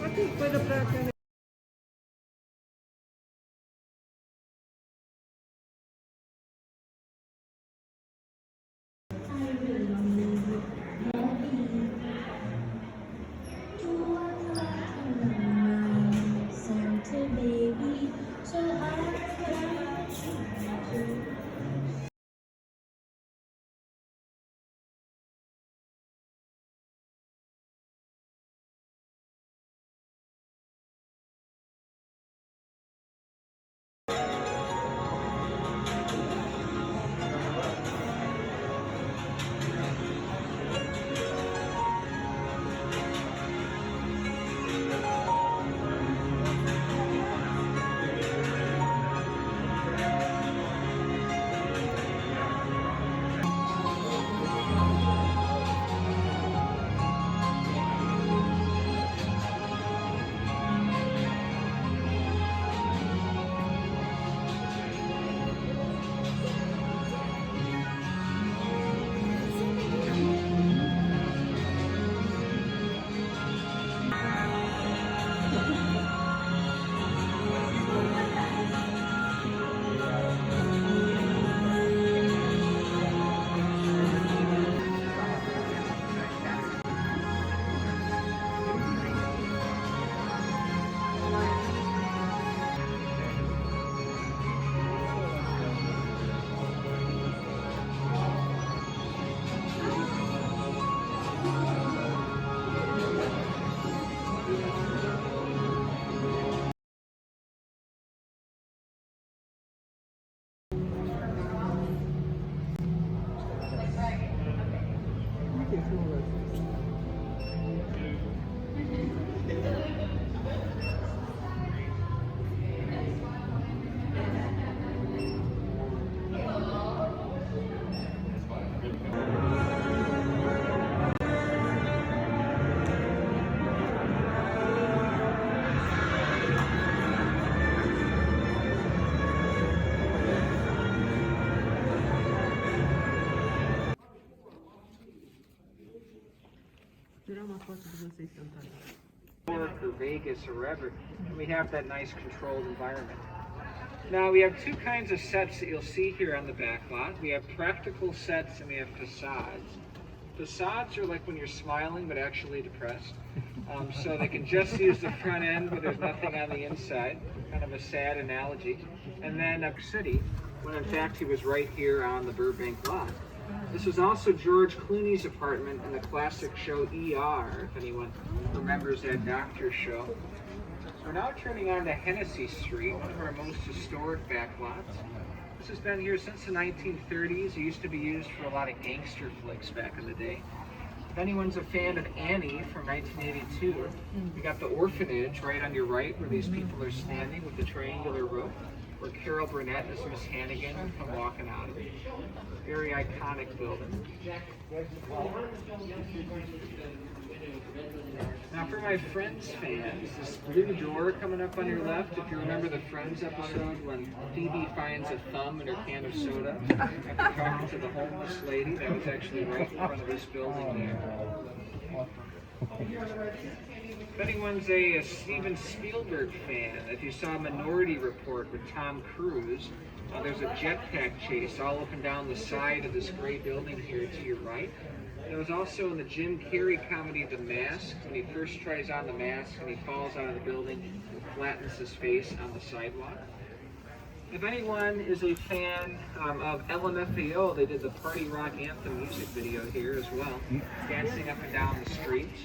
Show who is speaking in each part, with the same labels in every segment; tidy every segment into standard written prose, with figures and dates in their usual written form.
Speaker 1: Aqui, coisa pra cá. Tirar uma foto de vocês sentados.
Speaker 2: Or Vegas or wherever, and we have that nice controlled environment. Now we have two kinds of sets that you'll see here on the back lot. We have practical sets and we have facades. Facades are like when you're smiling but actually depressed. So they can just use the front end but there's nothing on the inside. Kind of a sad analogy. And then City, when in fact he was right here on the Burbank lot. This was also George Clooney's apartment in the classic show ER, if anyone remembers that doctor show. We're now turning on to Hennessy Street, one of our most historic backlots. This has been here since the 1930s. It used to be used for a lot of gangster flicks back in the day. If anyone's a fan of Annie from 1982, we got the orphanage right on your right where these people are standing with the triangular roof, where Carol Burnett as Miss Hannigan would come walking out of it. Very iconic building. Now for my Friends fans, this blue door coming up on your left, if you remember the Friends episode when Phoebe finds a thumb in her can of soda after talking to the homeless lady, that was actually right in front of this building there. If anyone's a Steven Spielberg fan, if you saw Minority Report with Tom Cruise, there's a jetpack chase all up and down the side of this gray building here to your right. There was also in the Jim Carrey comedy The Mask, when he first tries on the mask and he falls out of the building and flattens his face on the sidewalk. If anyone is a fan of LMFAO, they did the Party Rock Anthem music video here as well, dancing up and down the streets.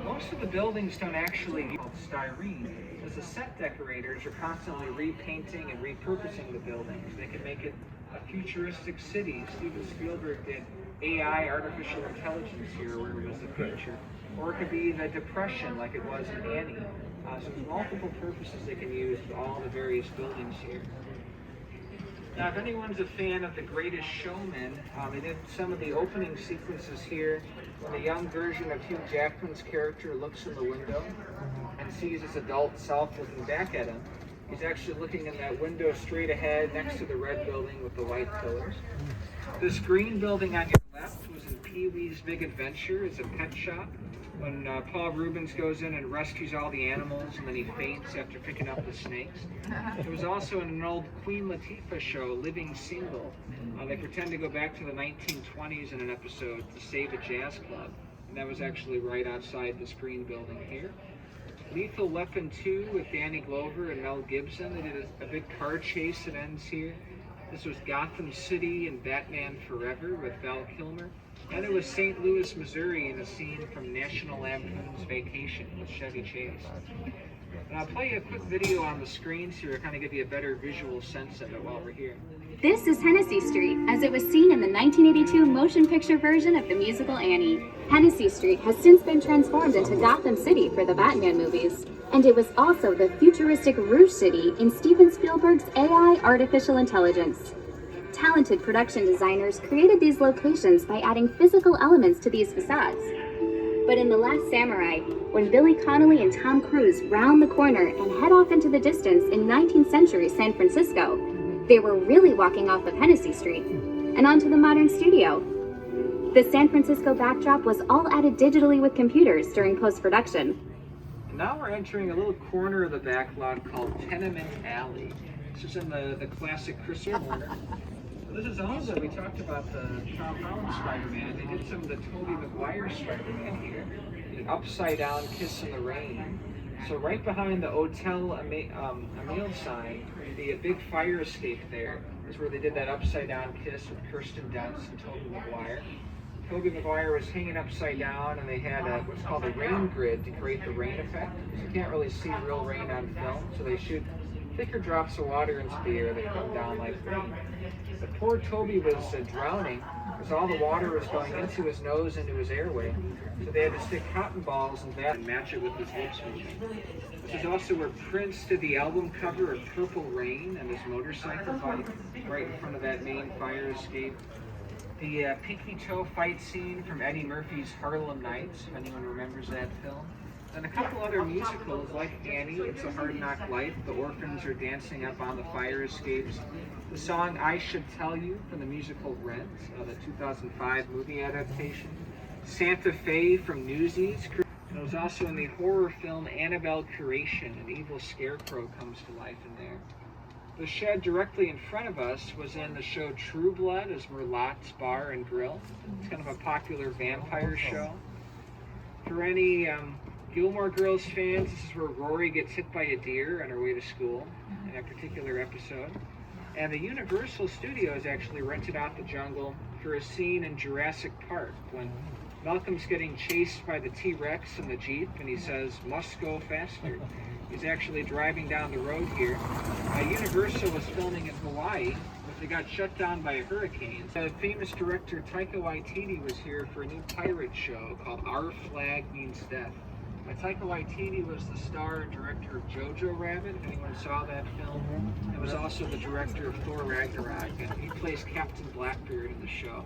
Speaker 2: Most of the buildings don't actually use styrene, as the set decorators are constantly repainting and repurposing the buildings. They can make it a futuristic city. Steven Spielberg did AI, artificial intelligence here, where it was the future. Or it could be the Depression, like it was in Annie. So there's multiple purposes they can use with all the various buildings here. Now, if anyone's a fan of The Greatest Showman, they did some of the opening sequences here when the young version of Hugh Jackman's character looks in the window and sees his adult self looking back at him. He's actually looking in that window straight ahead next to the red building with the white pillars. This green building on your left was in Pee-wee's Big Adventure. It's a pet shop. When Paul Rubens goes in and rescues all the animals and then he faints after picking up the snakes. It was also in an old Queen Latifah show, Living Single. They pretend to go back to the 1920s in an episode to save a jazz club. And that was actually right outside this green building here. Lethal Weapon 2 with Danny Glover and Mel Gibson. They did a big car chase that ends here. This was Gotham City and Batman Forever with Val Kilmer. And it was St. Louis, Missouri in a scene from National Lampoon's Vacation with Chevy Chase. And I'll play you a quick video on the screens here to kind of give you a better visual sense of it while we're here.
Speaker 3: This is Hennessy Street, as it was seen in the 1982 motion picture version of the musical Annie. Hennessy Street has since been transformed into Gotham City for the Batman movies. And it was also the futuristic Rouge City in Steven Spielberg's AI Artificial Intelligence. Talented production designers created these locations by adding physical elements to these facades. But in The Last Samurai, when Billy Connolly and Tom Cruise round the corner and head off into the distance in 19th century San Francisco, they were really walking off of Hennessy Street and onto the modern studio. The San Francisco backdrop was all added digitally with computers during post-production.
Speaker 2: And now we're entering a little corner of the back lot called Tenement Alley. This is in the classic Christopher corner. This is also, we talked about the Tom Holland Spider-Man. They did some of the Tobey Maguire Spider-Man here. The upside down Kiss in the Rain. So right behind the Hotel Emile sign, the big fire escape there is where they did that upside down kiss with Kirsten Dunst and Tobey Maguire. Tobey Maguire was hanging upside down and they had what's called a rain grid to create the rain effect. So you can't really see real rain on film, so they shoot thicker drops of water into the air that come down like rain. But poor Toby was drowning because all the water was going into his nose, into his airway. So they had to stick cotton balls in that and match it with his lip switching. This is also where Prince did the album cover of Purple Rain and his motorcycle bike right in front of that main fire escape. The pinky toe fight scene from Eddie Murphy's Harlem Nights, if anyone remembers that film. And a couple other musicals like Annie, It's a Hard Knock Life, the orphans are dancing up on the fire escapes. The song I Should Tell You from the musical Rent, the 2005 movie adaptation. Santa Fe from Newsies. And it was also in the horror film Annabelle Creation, an evil scarecrow comes to life in there. The shed directly in front of us was in the show True Blood as Merlotte's Bar and Grill. It's kind of a popular vampire show. For any Gilmore Girls fans, this is where Rory gets hit by a deer on her way to school in a particular episode. And the Universal Studios actually rented out the jungle for a scene in Jurassic Park when Malcolm's getting chased by the T-Rex in the Jeep and he says, "Must go faster." He's actually driving down the road here. Universal was filming in Hawaii, but they got shut down by a hurricane. The famous director Taika Waititi was here for a new pirate show called Our Flag Means Death. Taika Waititi was the star and director of Jojo Rabbit, if anyone saw that film. He was also the director of Thor Ragnarok, and he plays Captain Blackbeard in the show.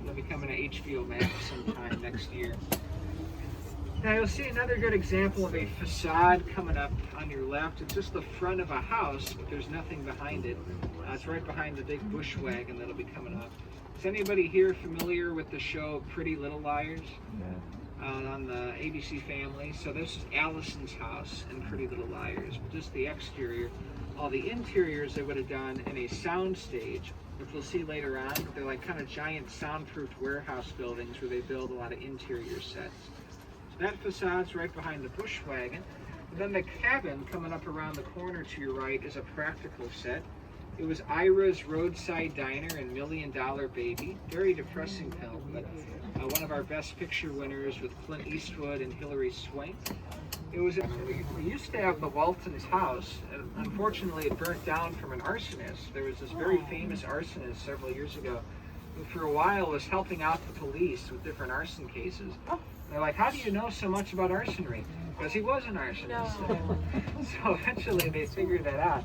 Speaker 2: It'll be coming to HBO Max sometime next year. Now you'll see another good example of a facade coming up on your left. It's just the front of a house, but there's nothing behind it. It's right behind the big bush wagon that'll be coming up. Is anybody here familiar with the show Pretty Little Liars? On the ABC Family. So this is Allison's house in Pretty Little Liars, just the exterior. All the interiors they would have done in a sound stage, which we'll see later on. They're like kind of giant soundproof warehouse buildings where they build a lot of interior sets. So that facade's right behind the bush wagon. And then the cabin coming up around the corner to your right is a practical set. It was Ira's Roadside Diner and $1 Million Baby. Very depressing film, but one of our Best Picture winners with Clint Eastwood and Hilary Swank. It was. We used to have the Waltons' house, and unfortunately it burnt down from an arsonist. There was this very famous arsonist several years ago who for a while was helping out the police with different arson cases. They're like, "How do you know so much about arsonry?" Because he was an arsonist. No. So eventually they figured that out.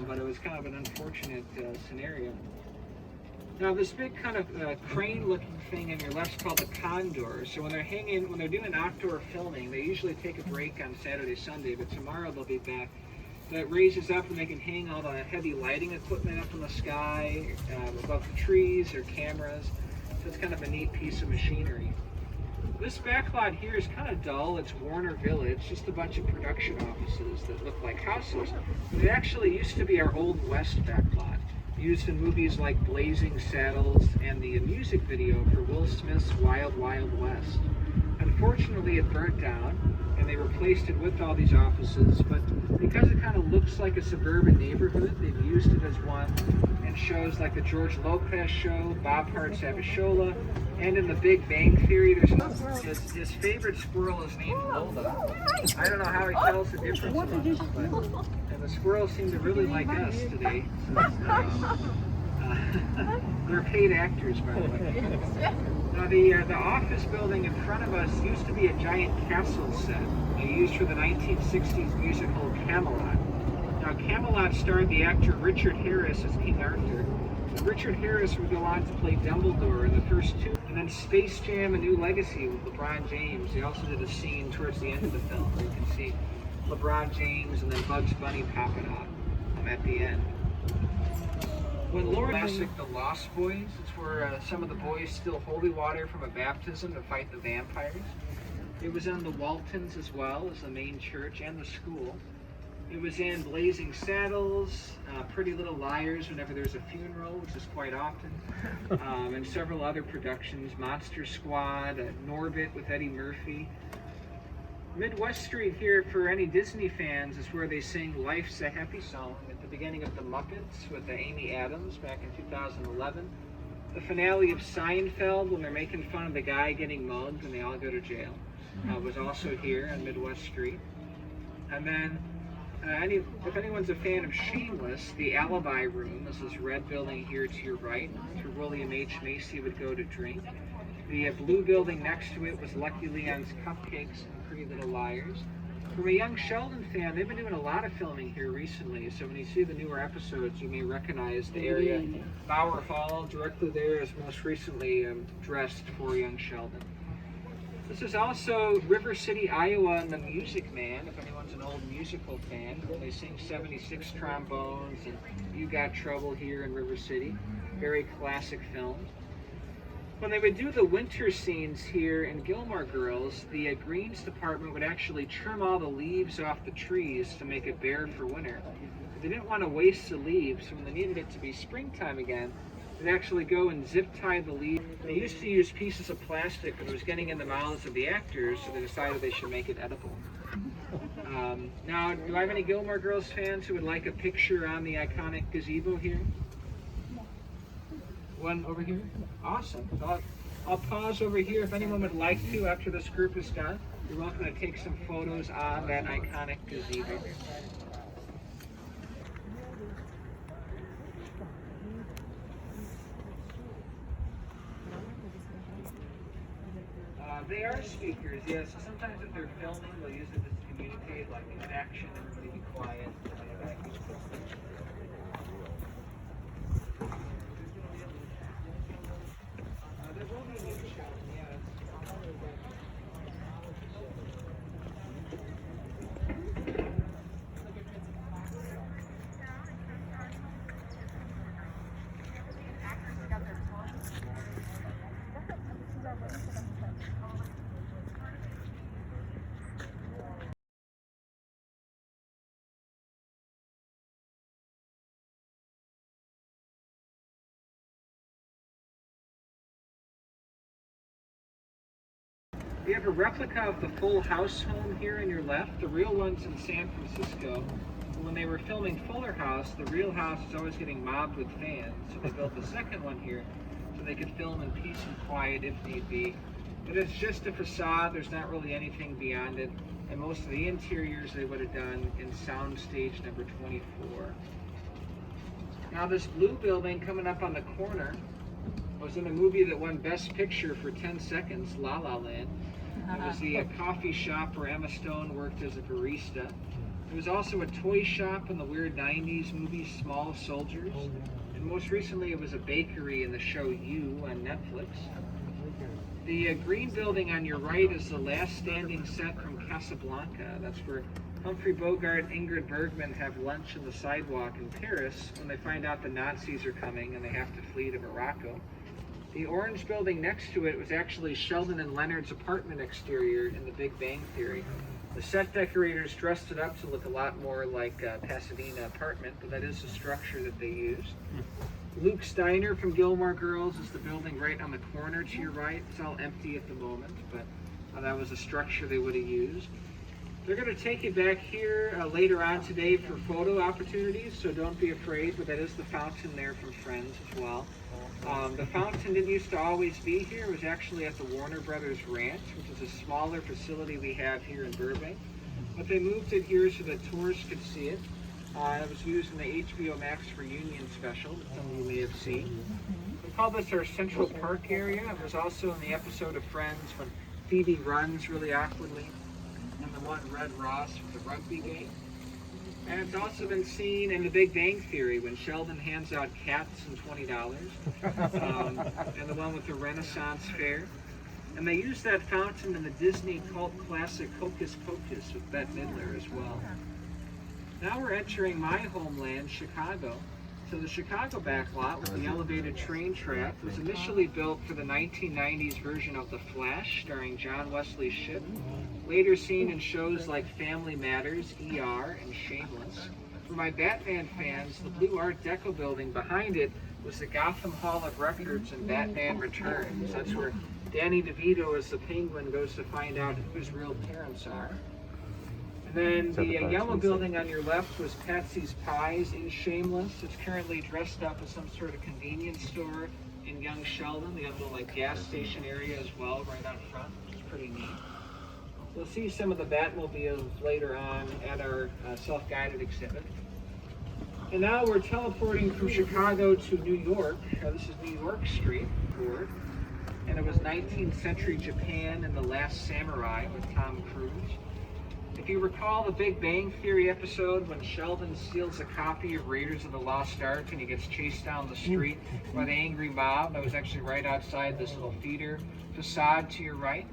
Speaker 2: But it was kind of an unfortunate scenario. Now this big kind of crane-looking thing in your left is called the condor. So when they're doing outdoor filming, they usually take a break on Saturday, Sunday, but tomorrow they'll be back that raises up and they can hang all the heavy lighting equipment up in the sky, above the trees or cameras. So it's kind of a neat piece of machinery. This backlot here is kind of dull. It's Warner Village, just a bunch of production offices that look like houses. But it actually used to be our Old West backlot, used in movies like Blazing Saddles and the music video for Will Smith's Wild Wild West. Unfortunately, it burnt down, and they replaced it with all these offices, but because it kind of looks like a suburban neighborhood, they've used it as one in shows like the George Lopez Show, Bob Hart's Abishola, and in the Big Bang Theory, there's his favorite squirrel is named Lola. I don't know how he tells the difference among us, but and the squirrels seem to really like us today. They're paid actors, by the way. Now, the office building in front of us used to be a giant castle set they used for the 1960s musical Camelot. Now, Camelot starred the actor Richard Harris as King Arthur. Richard Harris would go on to play Dumbledore in the first two, and then Space Jam: A New Legacy with LeBron James. They also did a scene towards the end of the film where you can see LeBron James and then Bugs Bunny popping off at the end. When Lauren classic The Lost Boys, it's where some of the boys steal holy water from a baptism to fight the vampires. It was in the Waltons as well as the main church and the school. It was in Blazing Saddles, Pretty Little Liars whenever there's a funeral, which is quite often, and several other productions, Monster Squad, Norbit with Eddie Murphy. Midwest Street here, for any Disney fans, is where they sing Life's a Happy Song at the beginning of The Muppets with Amy Adams back in 2011. The finale of Seinfeld, when they're making fun of the guy getting mugged and they all go to jail, was also here on Midwest Street. And then, if anyone's a fan of Shameless, the Alibi Room is this red building here to your right, where William H. Macy would go to drink. The blue building next to it was Lucky Leon's Cupcakes and Pretty Little Liars. From a Young Sheldon fan, they've been doing a lot of filming here recently, so when you see the newer episodes, you may recognize the area. Bower Hall, directly there, is most recently dressed for Young Sheldon. This is also River City, Iowa, and the Music Man, if anyone's an old musical fan. They sing 76 trombones, and You Got Trouble here in River City. Very classic film. When they would do the winter scenes here in Gilmore Girls, the greens department would actually trim all the leaves off the trees to make it bare for winter. They didn't want to waste the leaves, so when they needed it to be springtime again, they'd actually go and zip tie the leaves. They used to use pieces of plastic, but it was getting in the mouths of the actors, so they decided they should make it edible. Now, do I have any Gilmore Girls fans who would like a picture on the iconic gazebo here? One over here? Awesome. So I'll pause over here if anyone would like to after this group is done. You're welcome to take some photos on that iconic gazebo. They are speakers, yes. So sometimes if they're filming, they'll use it to communicate, like in action, everybody be quiet. There will be a new show, yes. We have a replica of the Full House home here on your left. The real one's in San Francisco. When they were filming Fuller House, the real house was always getting mobbed with fans, so they built the second one here so they could film in peace and quiet if need be. But it's just a facade, there's not really anything beyond it, and most of the interiors they would have done in soundstage number 24. Now this blue building coming up on the corner was in a movie that won Best Picture for 10 seconds, La La Land. It was the coffee shop where Emma Stone worked as a barista. It was also a toy shop in the weird 90s movie Small Soldiers. And most recently it was a bakery in the show You on Netflix. The green building on your right is the last standing set from Casablanca. That's where Humphrey Bogart and Ingrid Bergman have lunch on the sidewalk in Paris when they find out the Nazis are coming and they have to flee to Morocco. The orange building next to it was actually Sheldon and Leonard's apartment exterior in The Big Bang Theory. The set decorators dressed it up to look a lot more like a Pasadena apartment, but that is the structure that they used. Luke's Diner from Gilmore Girls is the building right on the corner to your right. It's all empty at the moment, but that was a structure they would have used. They're going to take you back here later on today for photo opportunities, so don't be afraid, but that is the fountain there from Friends as well. The fountain didn't used to always be here. It was actually at the Warner Brothers Ranch, which is a smaller facility we have here in Burbank. But they moved it here so that tourists could see it. It was used in the HBO Max Reunion special that some of you may have seen. We call this our Central Park area. It was also in the episode of Friends when Phoebe runs really awkwardly, and the one Red Ross with the rugby game. And it's also been seen in The Big Bang Theory when Sheldon hands out cats and $20, and the one with the Renaissance Fair. And they used that fountain in the Disney cult classic Hocus Pocus with Bette Midler as well. Now we're entering my homeland, Chicago. So the Chicago backlot with the elevated train track was initially built for the 1990s version of The Flash, starring John Wesley Shipp, later seen in shows like Family Matters, ER, and Shameless. For my Batman fans, the blue Art Deco building behind it was the Gotham Hall of Records in Batman Returns. That's where Danny DeVito as the Penguin goes to find out who his real parents are. And then the yellow building on your left was Patsy's Pies in Shameless. It's currently dressed up as some sort of convenience store in Young Sheldon. They have a little like gas station area as well right out front, which is pretty neat. We'll see some of the Batmobiles later on at our self-guided exhibit. And now we're teleporting from Chicago to New York. This is New York Street, Ford. And it was 19th century Japan and The Last Samurai with Tom Cruise. If you recall the Big Bang Theory episode when Sheldon steals a copy of Raiders of the Lost Ark and he gets chased down the street by the angry mob, that was actually right outside this little theater facade to your right.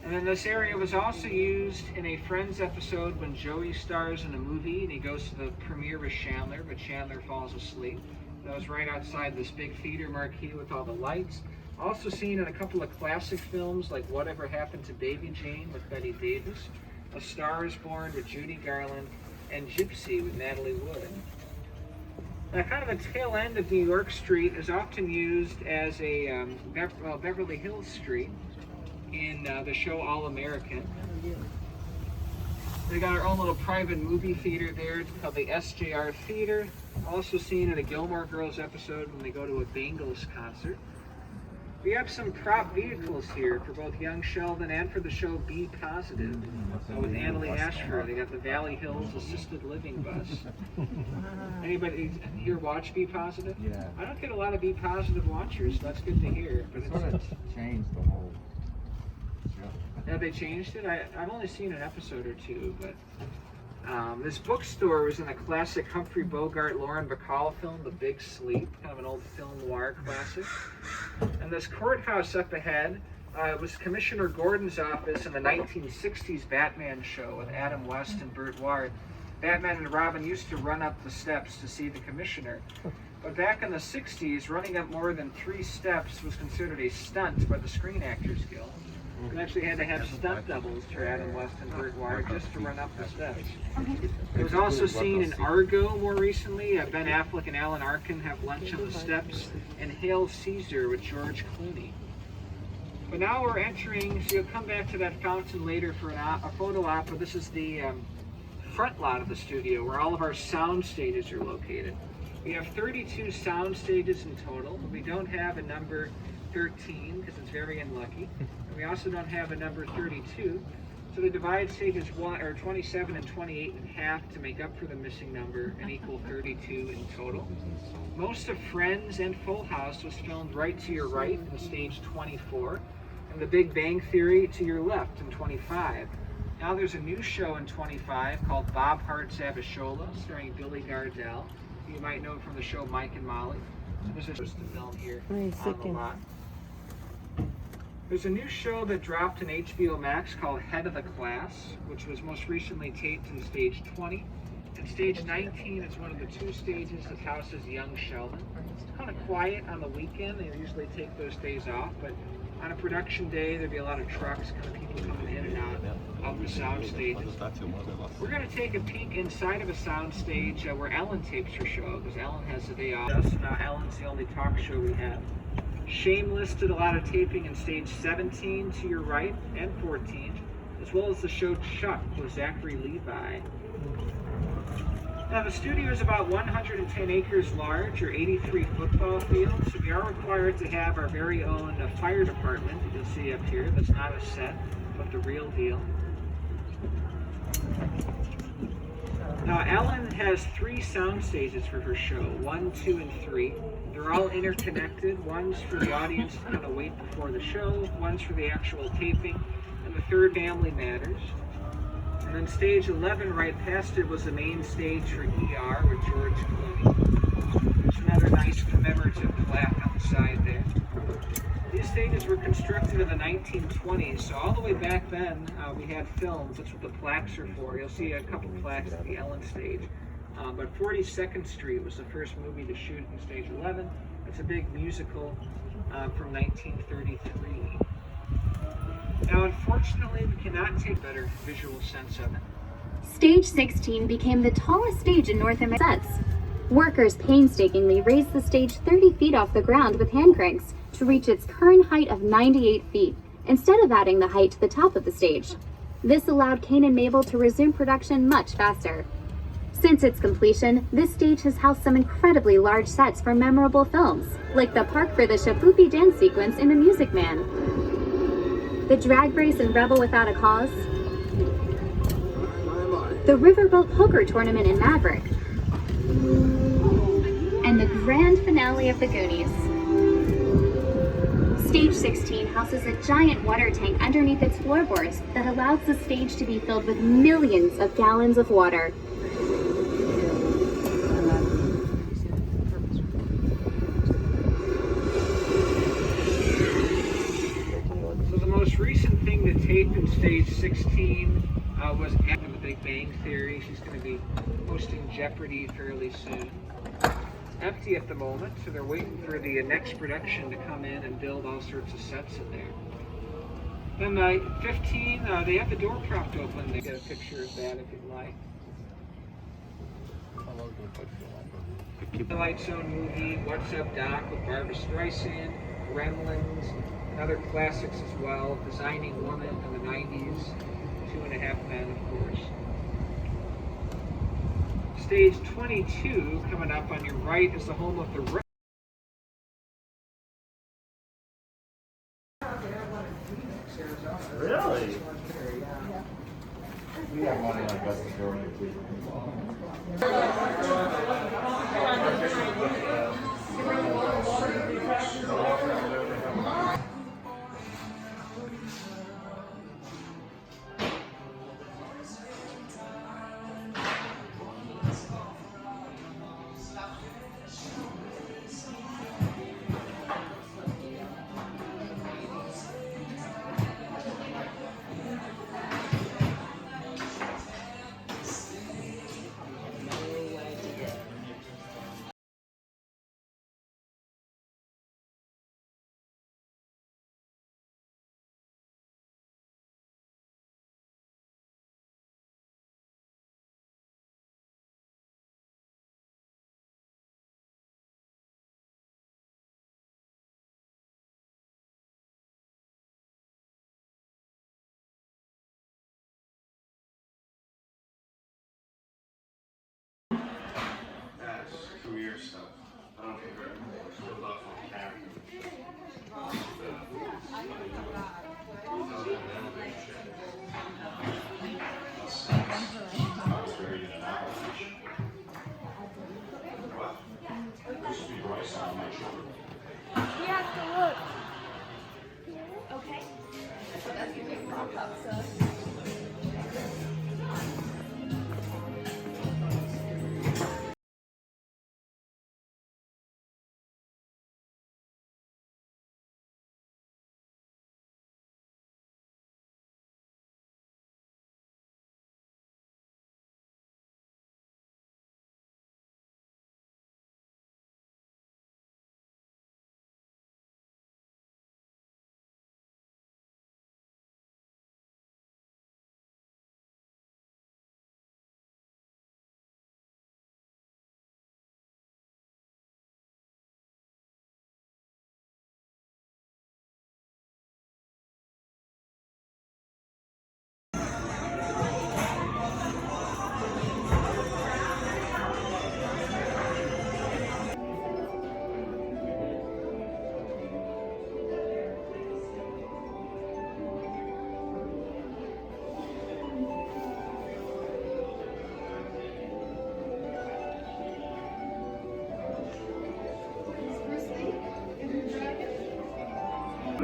Speaker 2: And then this area was also used in a Friends episode when Joey stars in a movie and he goes to the premiere with Chandler, but Chandler falls asleep. That was right outside this big theater marquee with all the lights. Also seen in a couple of classic films like Whatever Happened to Baby Jane with Bette Davis, A Star is Born with Judy Garland, and Gypsy with Natalie Wood. Now, kind of the tail end of New York Street is often used as a Beverly Hills Street in the show All American. We got our own little private movie theater there. It's called the SJR Theater. Also seen in a Gilmore Girls episode when they go to a Bengals concert. We have some prop vehicles here for both Young Sheldon and for the show Be Positive with Annalee Ashford. They got the Valley Hills Assisted Living Bus. Anybody here watch Be Positive?
Speaker 4: Yeah.
Speaker 2: I don't get a lot of Be Positive watchers, so that's good to hear. But
Speaker 4: It sort of changed the whole show.
Speaker 2: have they changed it? I've only seen an episode or two, but this bookstore was in a classic Humphrey Bogart, Lauren Bacall film, The Big Sleep, kind of an old film noir classic. And this courthouse up ahead was Commissioner Gordon's office in the 1960s Batman show with Adam West and Burt Ward. Batman and Robin used to run up the steps to see the commissioner. But back in the 60s, running up more than 3 steps was considered a stunt by the Screen Actors Guild. We actually had to have stunt doubles for Adam West and Burt Ward just to run up the steps. It was also seen in Argo more recently. Ben Affleck and Alan Arkin have lunch on the steps, and Hail Caesar with George Clooney. But now we're entering, so you'll come back to that fountain later for a photo op, but this is the front lot of the studio where all of our sound stages are located. We have 32 sound stages in total, but we don't have a number 13 because it's very unlucky. And we also don't have a number 32. So they divide stages 27 and 28 in half to make up for the missing number and equal 32 in total. Most of Friends and Full House was filmed right to your right in stage 24, and The Big Bang Theory to your left in 25. Now there's a new show in 25 called Bob Hart's Abishola, starring Billy Gardell. You might know from the show Mike and Molly. So this is just a film here on the lot. There's a new show that dropped in HBO Max called Head of the Class, which was most recently taped in stage 20. And stage 19 is one of the two stages that houses young Sheldon. It's kind of quiet on the weekend. They usually take those days off, but on a production day, there'd be a lot of trucks, kind of people coming in and out of the sound stages. We're going to take a peek inside of a sound stage where Ellen tapes her show, because Ellen has the day off. So now Ellen's the only talk show we have. Shameless did a lot of taping in stage 17 to your right and 14, as well as the show Chuck with Zachary Levi. Now the studio is about 110 acres large, or 83 football fields, so we are required to have our very own fire department that you'll see up here. That's not a set, but the real deal. Now Ellen has 3 sound stages for her show, 1, 2, and 3. They're all interconnected. One's for the audience to kind of wait before the show, one's for the actual taping, and the third, Family Matters. And then stage 11 right past it was the main stage for ER with George Clooney. There's another nice commemorative plaque on the side there. These stages were constructed in the 1920s, so all the way back then we had films. That's what the plaques are for. You'll see a couple plaques at the Ellen stage. But 42nd Street was the first movie to shoot in stage 11. It's a big musical from 1933. Now, unfortunately, we cannot take a better visual sense of it.
Speaker 3: Stage 16 became the tallest stage in North America. Workers painstakingly raised the stage 30 feet off the ground with hand cranks to reach its current height of 98 feet, instead of adding the height to the top of the stage. This allowed Cain and Mabel to resume production much faster. Since its completion, this stage has housed some incredibly large sets for memorable films, like the park for the Shapoopy dance sequence in The Music Man, the drag race in Rebel Without a Cause, the Riverboat Poker Tournament in Maverick, and the grand finale of The Goonies. Stage 16 houses a giant water tank underneath its floorboards that allows the stage to be filled with millions of gallons of water.
Speaker 2: So the most recent thing to tape in stage 16 was after The Big Bang Theory. She's going to be hosting Jeopardy fairly soon. Empty at the moment, so they're waiting for the next production to come in and build all sorts of sets in there. Then 15, they have the door propped open. They get a picture of that if you'd like. The Light Zone movie, What's Up Doc with Barbara Streisand, Gremlins, and other classics as well. Designing Woman in the 90s, 2.5 Men, of course. Stage 22, coming up on your right, is the home of the
Speaker 4: Really? We have money like that before. Career stuff. I don't think we're love on
Speaker 5: We have to look. Okay. So that's gonna be rock up, so.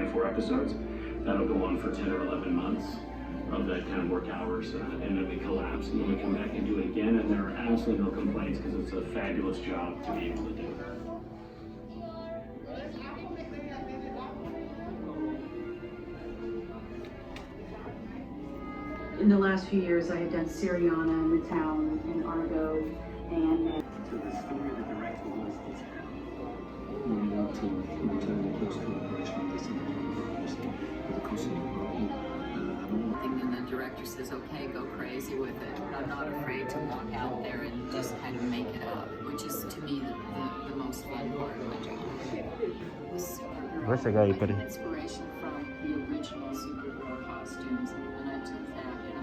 Speaker 6: 24 episodes. That'll go on for 10 or 11 months of that kind of work hours, and then we collapse, and then we come back and do it again, and there are absolutely no complaints because it's a fabulous job to be able to do.
Speaker 7: In the last few years, I have done Syriana in the town and Argo, and
Speaker 6: To the story the director was this we need to maintain close collaboration on this with the coast of the world.
Speaker 8: And then the director says, okay, go crazy with it. I'm not afraid to walk out there and just kind of make it up, which is to me the most fun part of my job. It was super
Speaker 9: Where's the guy you
Speaker 8: I
Speaker 9: put
Speaker 8: got
Speaker 9: in?
Speaker 8: inspiration from the original superhero costumes, and I took that and I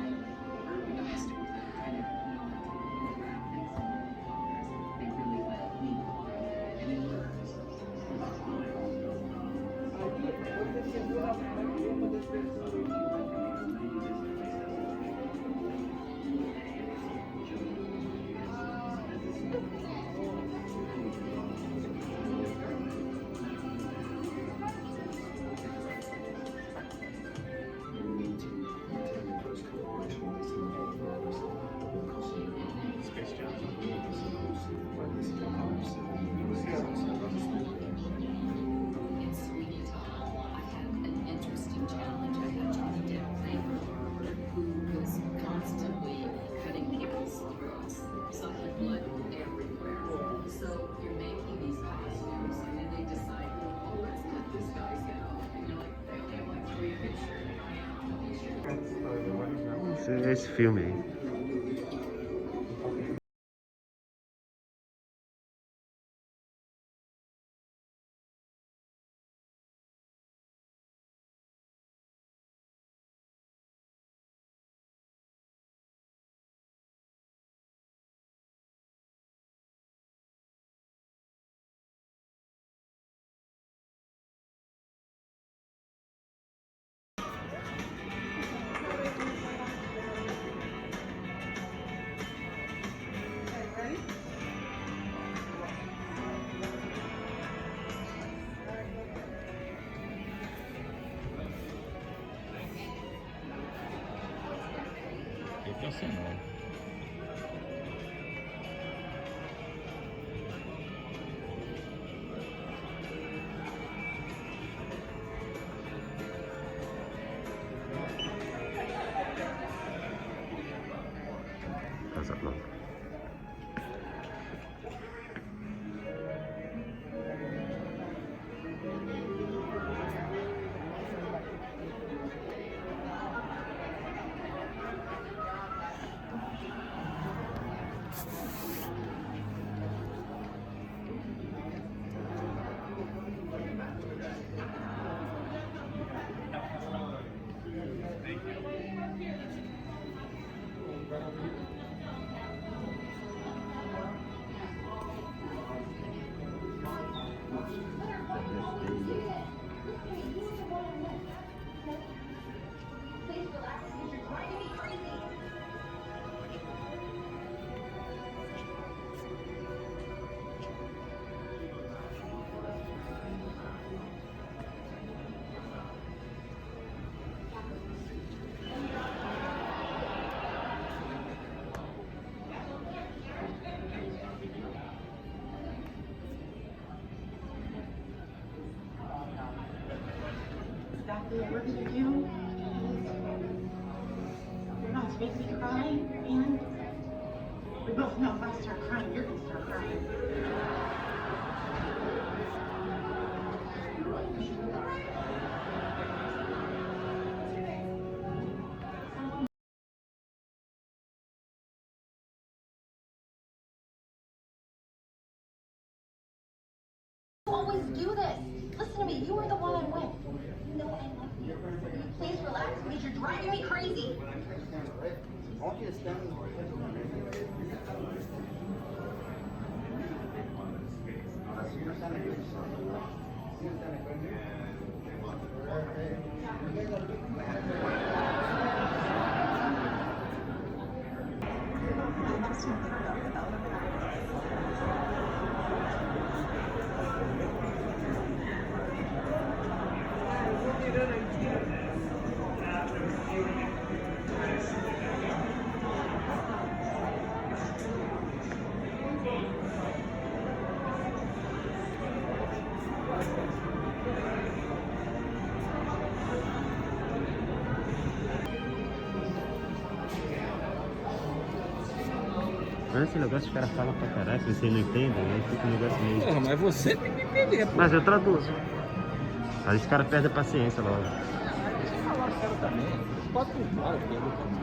Speaker 8: urbanized it with a kind of, graphics. They really let me. In Sweeney Todd, I had an interesting challenge. I had Johnny Depp who was constantly cutting people's throats. So he had blood everywhere. So you're making these costumes, and then they decide, oh, let's cut this guy's out. And you're like, they only have like 3 pictures.
Speaker 9: So it's filming. How's that look?
Speaker 10: What did you do? You're not supposed to be crying, and we both know if I start crying, you're gonna start crying.
Speaker 5: Always do this. Listen to me. You were the one I went. No, I love you. Please relax because you're driving me crazy.
Speaker 11: I want you to stand.
Speaker 9: Esse negócio os caras falam pra caralho, se você não entende, aí fica um negócio meio...
Speaker 12: Porra, mas você tem que entender, pô.
Speaker 9: Mas eu traduzo. Aí os caras perdem a paciência logo.
Speaker 12: Deixa eu falar sério também. Pode filmar, eu quero também.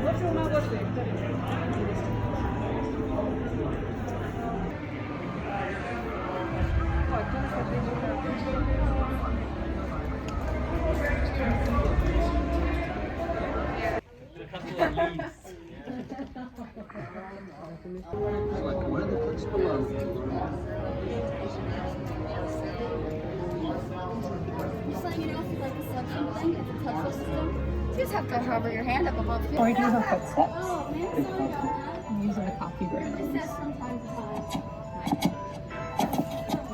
Speaker 1: Vou filmar você. Ó, aqui nessa
Speaker 5: Just letting you know if you like the selection thing, it's a touchless system. You just have to hover your hand up above here.
Speaker 7: Or do her footsteps.
Speaker 5: Oh, man.
Speaker 7: I'm using the coffee
Speaker 5: It
Speaker 7: grounds.
Speaker 5: says sometimes it's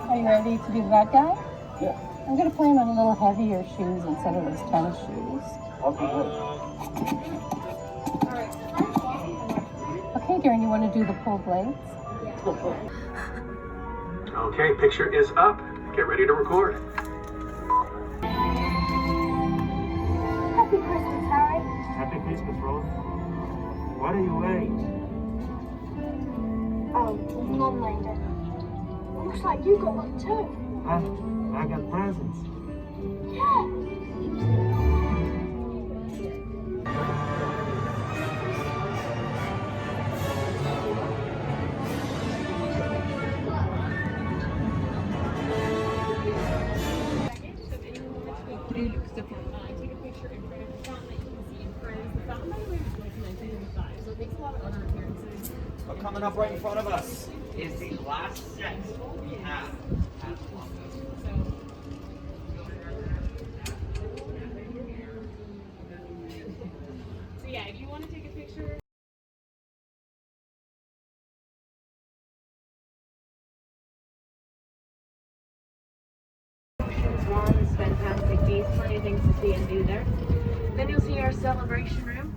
Speaker 7: Are you ready to do the bad guy? Yeah. I'm gonna play him on a little heavier shoes instead of his tennis shoes. Okay, Darren, you want to do the pull blades?
Speaker 13: Okay, picture is up. Get ready to record.
Speaker 5: Happy Christmas, Harry.
Speaker 13: Happy Christmas, Roland. What are you wearing?
Speaker 5: Oh, non-later. Looks like you got one too.
Speaker 13: I got presents.
Speaker 5: Yeah.
Speaker 11: But coming up right in front of us is the last set we have at Columbus.
Speaker 8: So yeah, if you want to take a picture.
Speaker 1: Long, it's fantastic days, plenty of things to see and do there. Then you'll see our celebration room.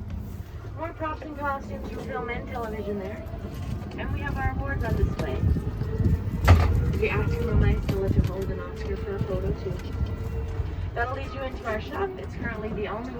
Speaker 1: More props and costumes from film and television there. And we have our awards on display. We asked Mama to let you hold an Oscar for a photo too. That'll lead you into our shop. It's currently the only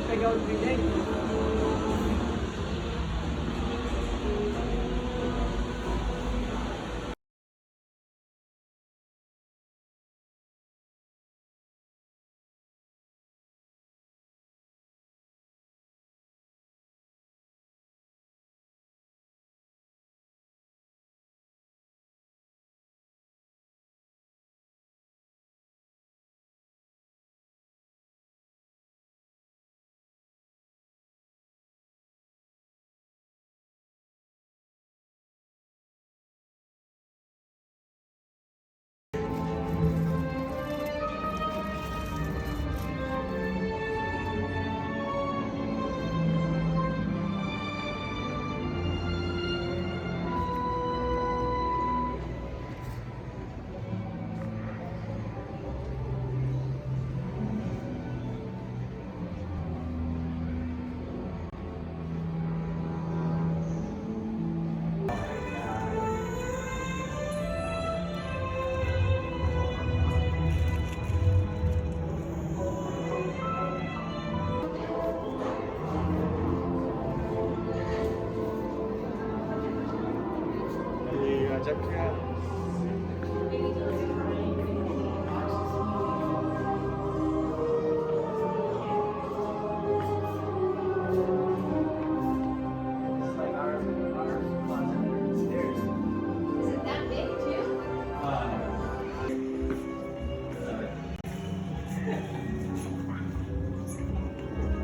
Speaker 1: pegar o direito.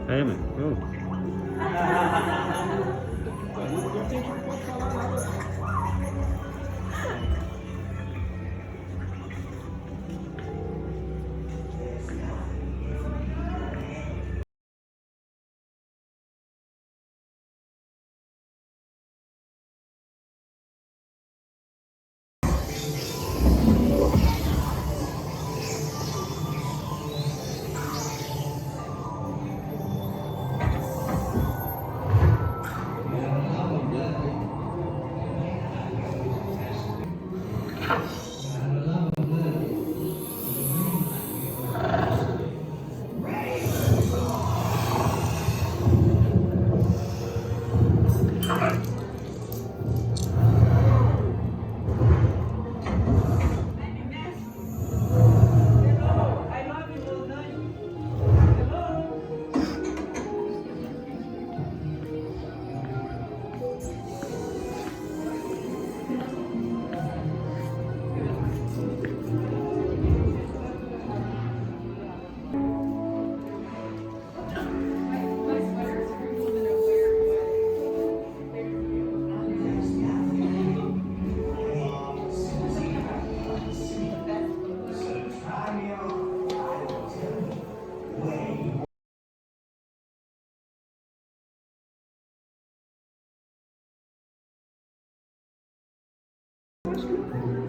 Speaker 9: Hey man, go.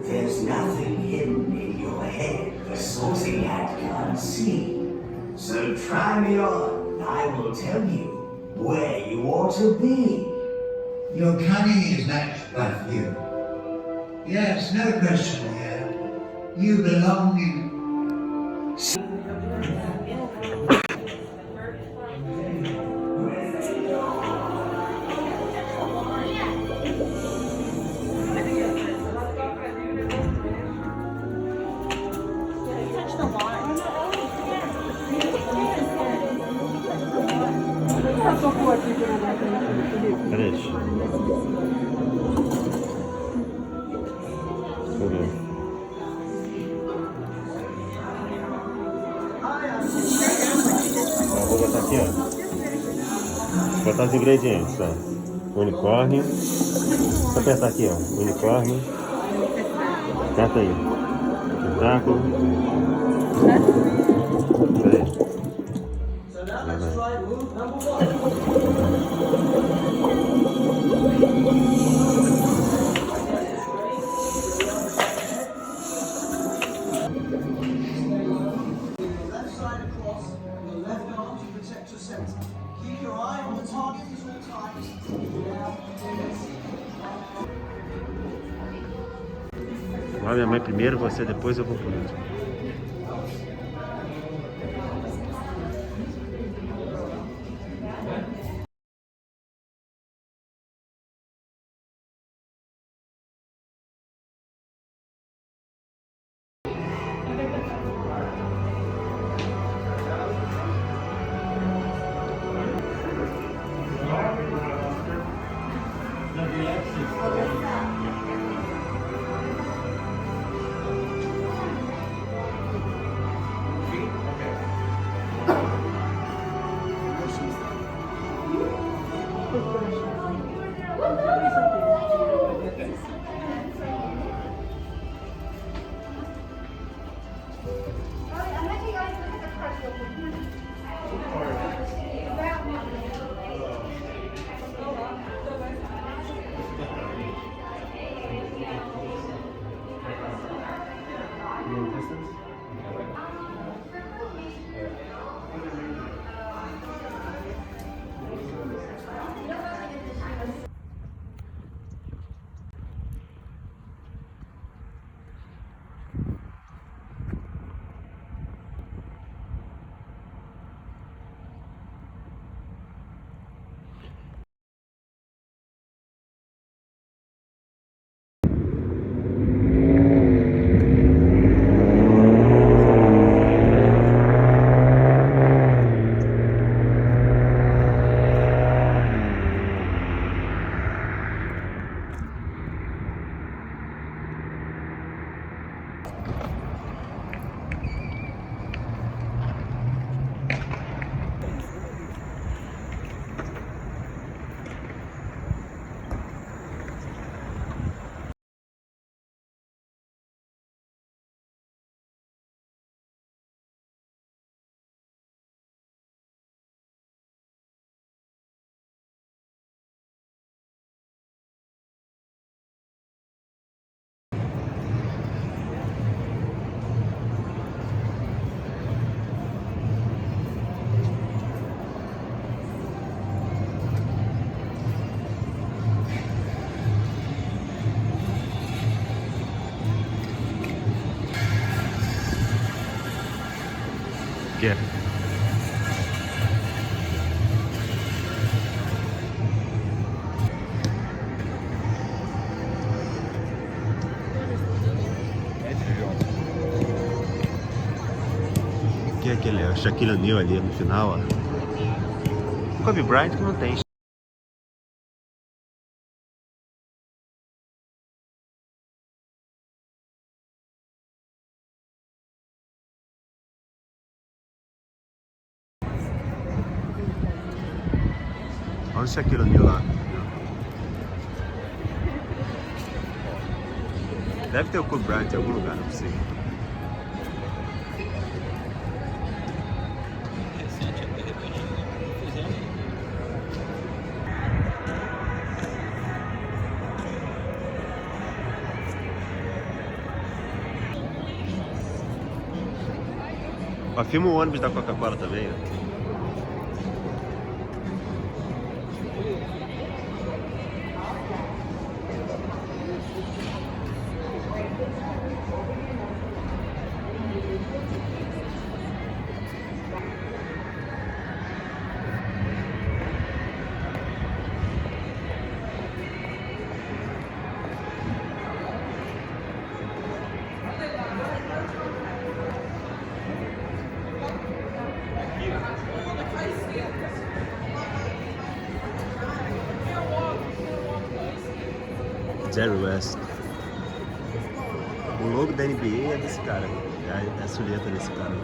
Speaker 14: There's nothing hidden in your head the saucy hat can't see. So try me on, I will tell you where you ought to be. Your cunning is matched by few. Yes, no question here. You belong in...
Speaker 9: Deixa. Vou botar aqui, ó. Vou botar os ingredientes, ó. Unicórnio. Vou apertar aqui, ó. Unicórnio. Aperta aí. Tentáculo. Peraí. Vai minha mãe primeiro, você depois, eu vou por último. Quer? Que é aquele? É o Shaquille O'Neal ali no final, ó. Kobe Bryant que não tem. Olha o Shaquille O'Neal lá. Deve ter o Kobe Bryant em algum lugar, não é possível. Ó, filma o ônibus da Coca-Cola também, ó. Jerry West. O logo da NBA é desse cara. É a silhueta desse cara.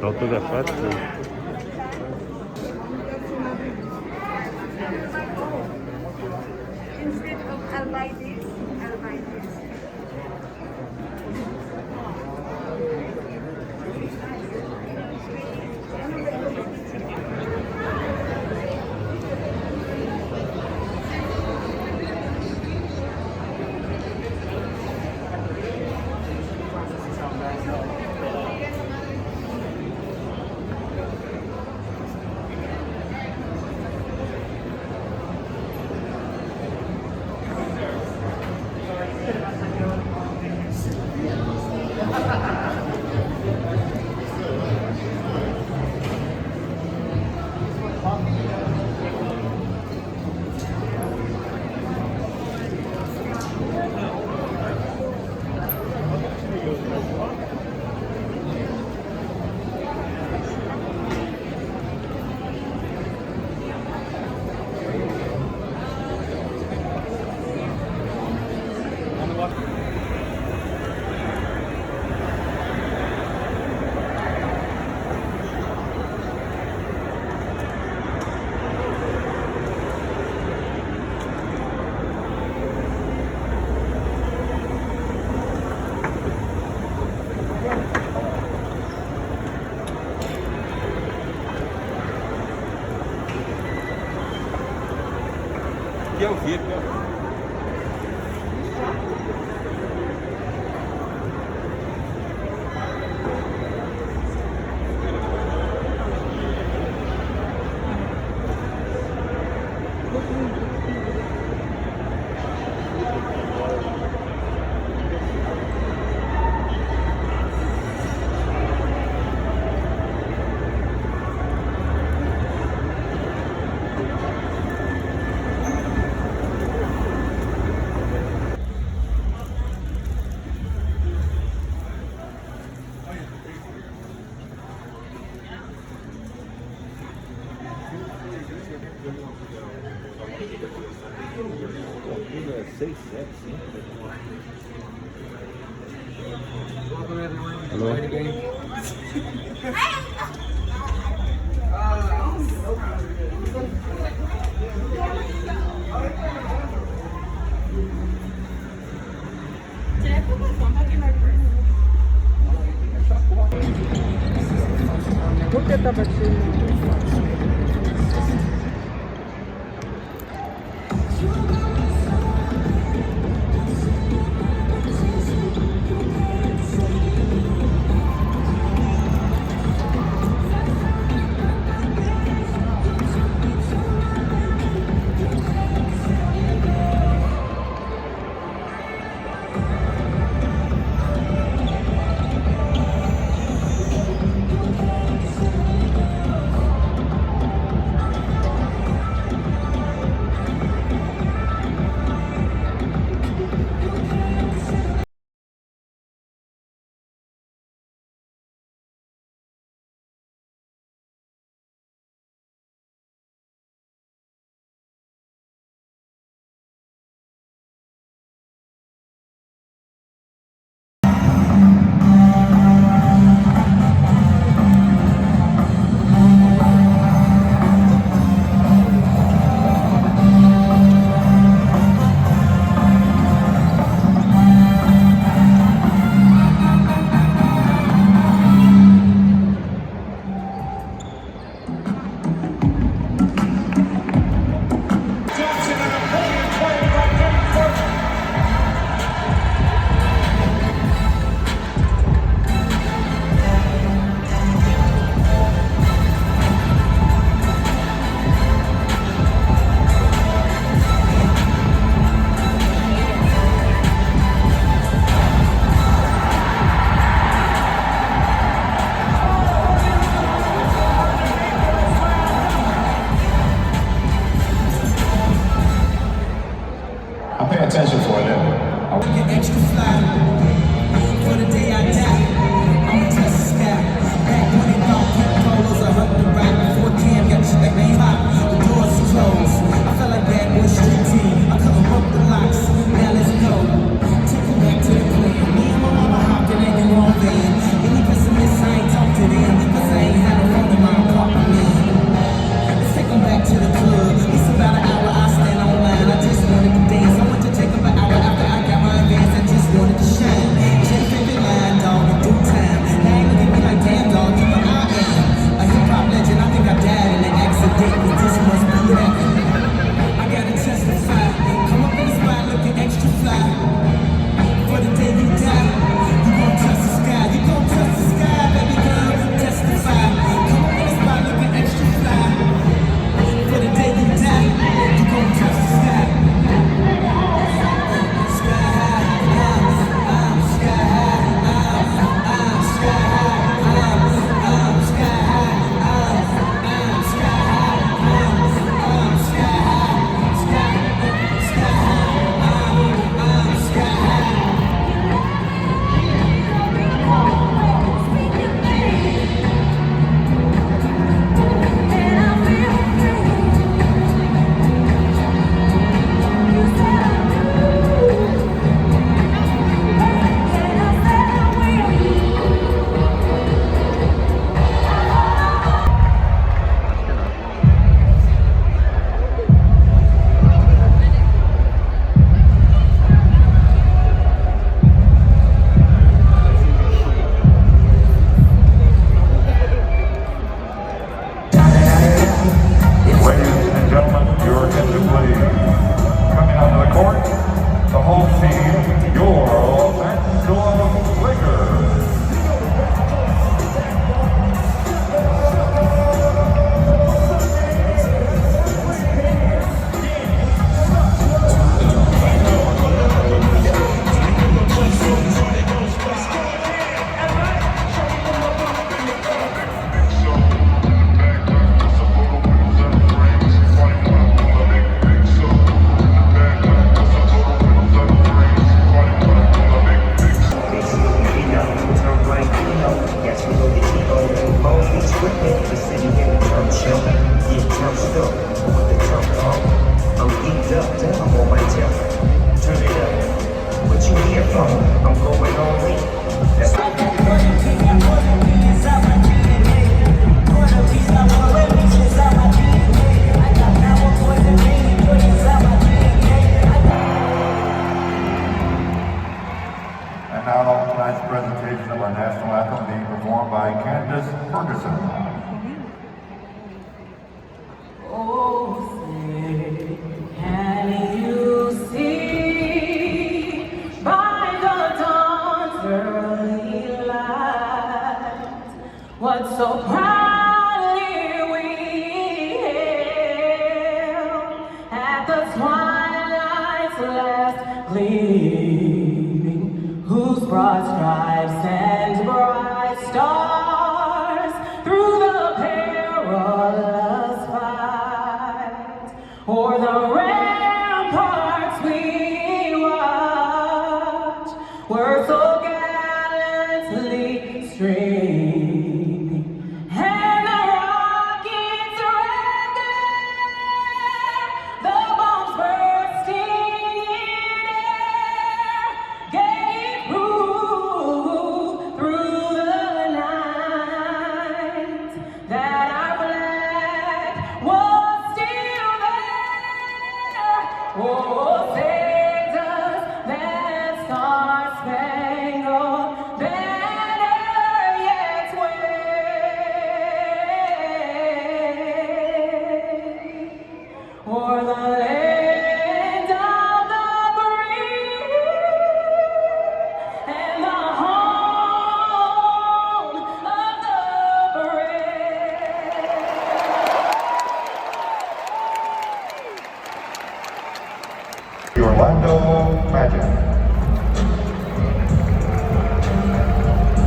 Speaker 9: autografar tudo.
Speaker 10: Instead of I'll buy this, I'll buy this.
Speaker 12: Que é o VIP. Tudo é 6, 7, 5.
Speaker 2: Welcome everyone.
Speaker 9: Hello.
Speaker 2: Enjoy the game.
Speaker 7: Vou tentar bater.
Speaker 4: performed by Candace Ferguson.
Speaker 15: Oh, say, can you see by the dawn's early light what so proudly we hailed at the twilight's last gleaming, whose broad stripes and bright stars through the perilous fight o'er the ramparts we watched were so gallantly streaming, and the rockets' red glare, the bombs bursting in air, gave proof through the night that our flag was still there. Oh, say does that star-spangled banner yet wave o'er the land of the free and the home of the brave.
Speaker 4: The Orlando Magic.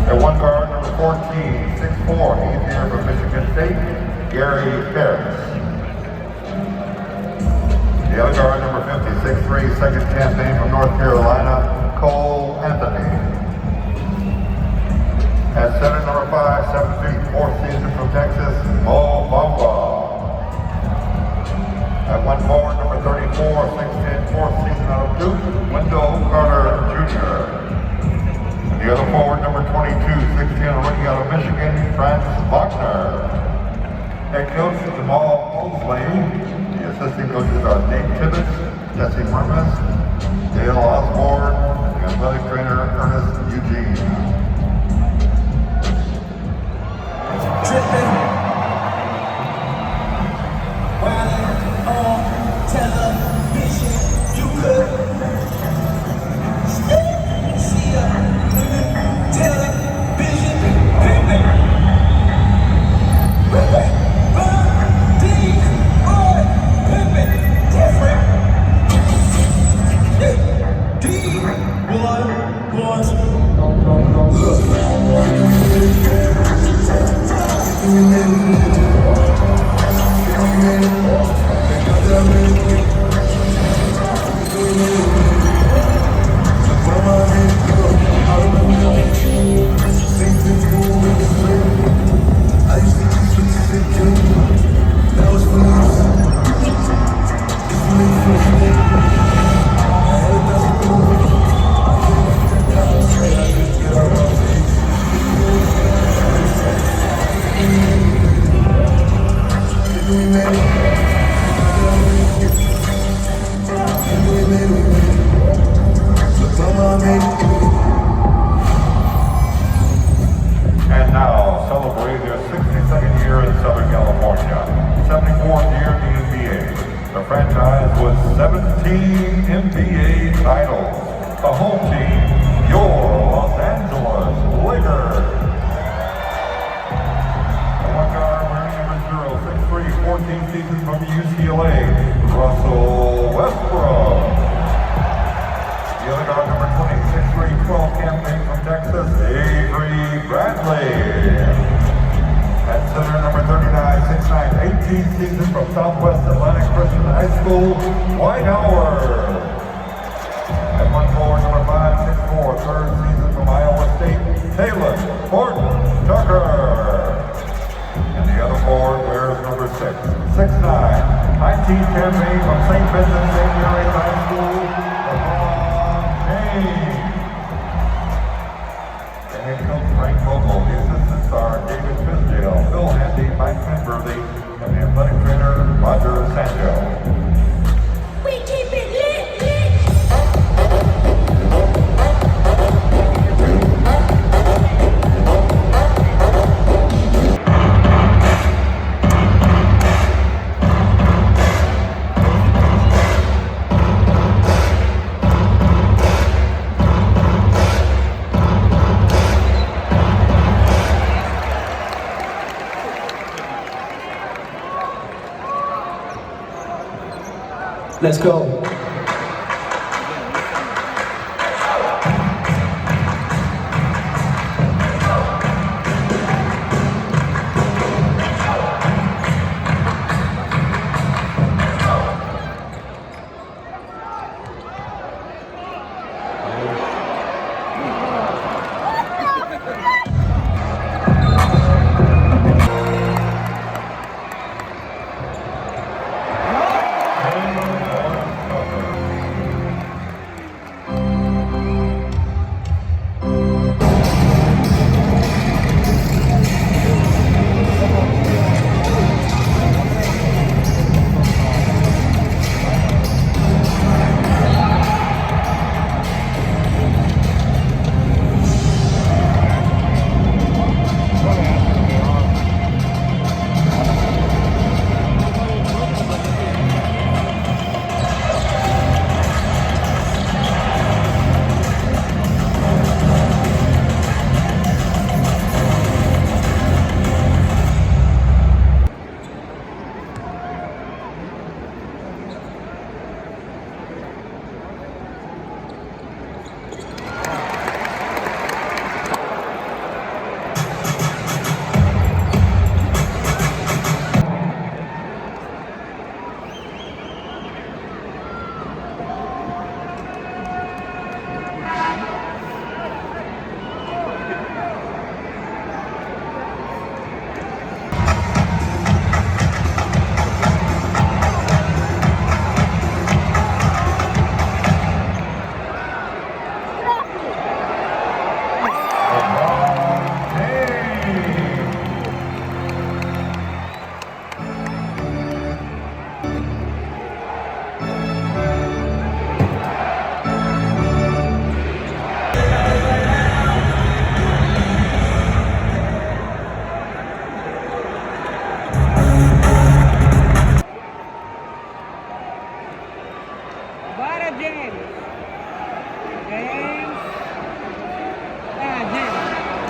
Speaker 4: At one guard, number 14, 6'4", he's here from Michigan State, Gary Ferris. The other guard, number 50, 6'3", second campaign from North Carolina, Cole Anthony. At center, number 5, 7 feet, fourth season from Texas, Mo Bamba. At one forward, number 34, 6'10", fourth season out of Duke, Wendell Carter Jr. And the other forward, number 22, 6'10", rookie out of Michigan, Franz Wagner. Head coach, Jamal Mosley. The assistant coaches are Nate Tibbetts, Jesse Mermis, Dale Osborne, and the athletic trainer, Ernest Eugene.
Speaker 14: Dripping, while on television, you could still see a television pimping. Ripping, Deep boy, pimping, different. Deep boys.
Speaker 4: And now, celebrating their 62nd year in Southern California, 74th year in the NBA. The franchise was 17 NBA titles. The home team, your Los Angeles Lakers. The one guard wearing number 0, 6'3", 14 seasons from UCLA, Russell Westbrook. The other guard, number 20, 6'3", 12 campaign from Texas, Avery Bradley. At center, number 39, 6'9", 18 seasons from Southwest Atlantic Christian High School, Dwight Howard. At one forward, number 5, 6'4", third season from Iowa State, Taylor Horton Tucker. And the other forward wears number 6, 6'9", 19 campaign from St. Vincent St. Mary's High School, the head coach Frank Vogel. The assistants are David Fisdale, Phil Handy, Mike Penberthy, and the athletic trainer Roger Sancho.
Speaker 15: We keep it lit.
Speaker 14: Let's go.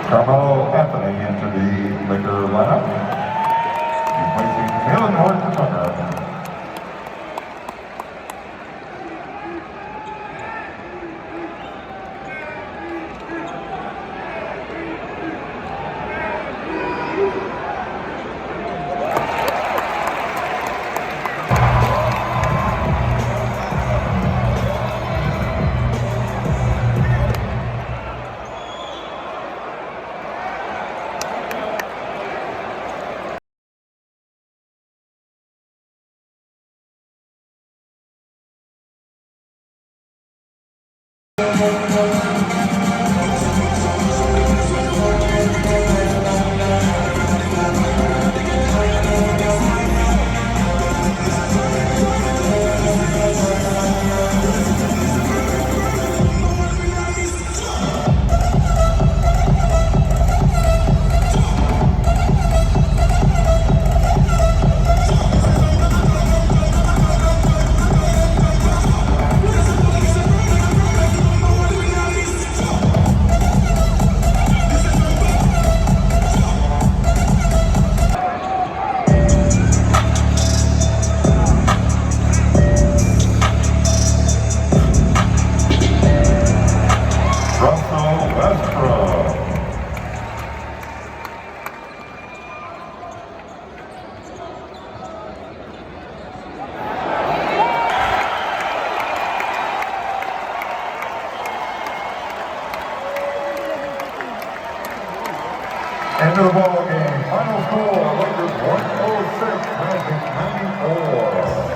Speaker 4: Carmelo Anthony into the liquor lineup, replacing Taylor North Tucker. End of the ball game. Final score, Lakers 106, Magic 94.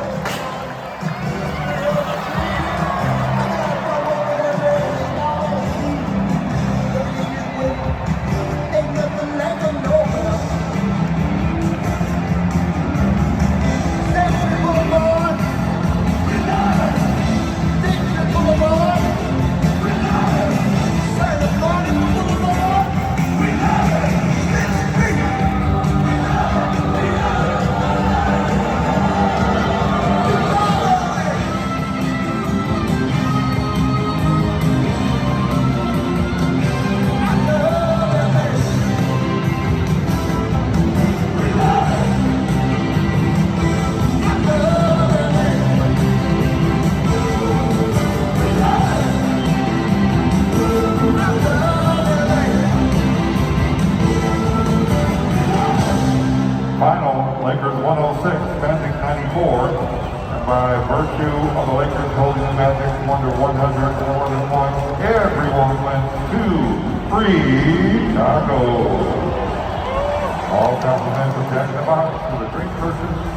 Speaker 4: of the Lakers hosting Magic under 111 points. Everyone went to free tacos. All compliments of Jack in the Box to the drink purchase.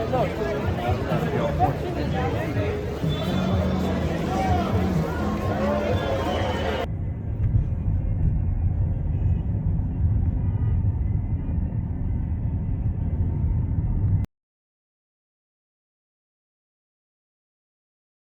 Speaker 12: Look.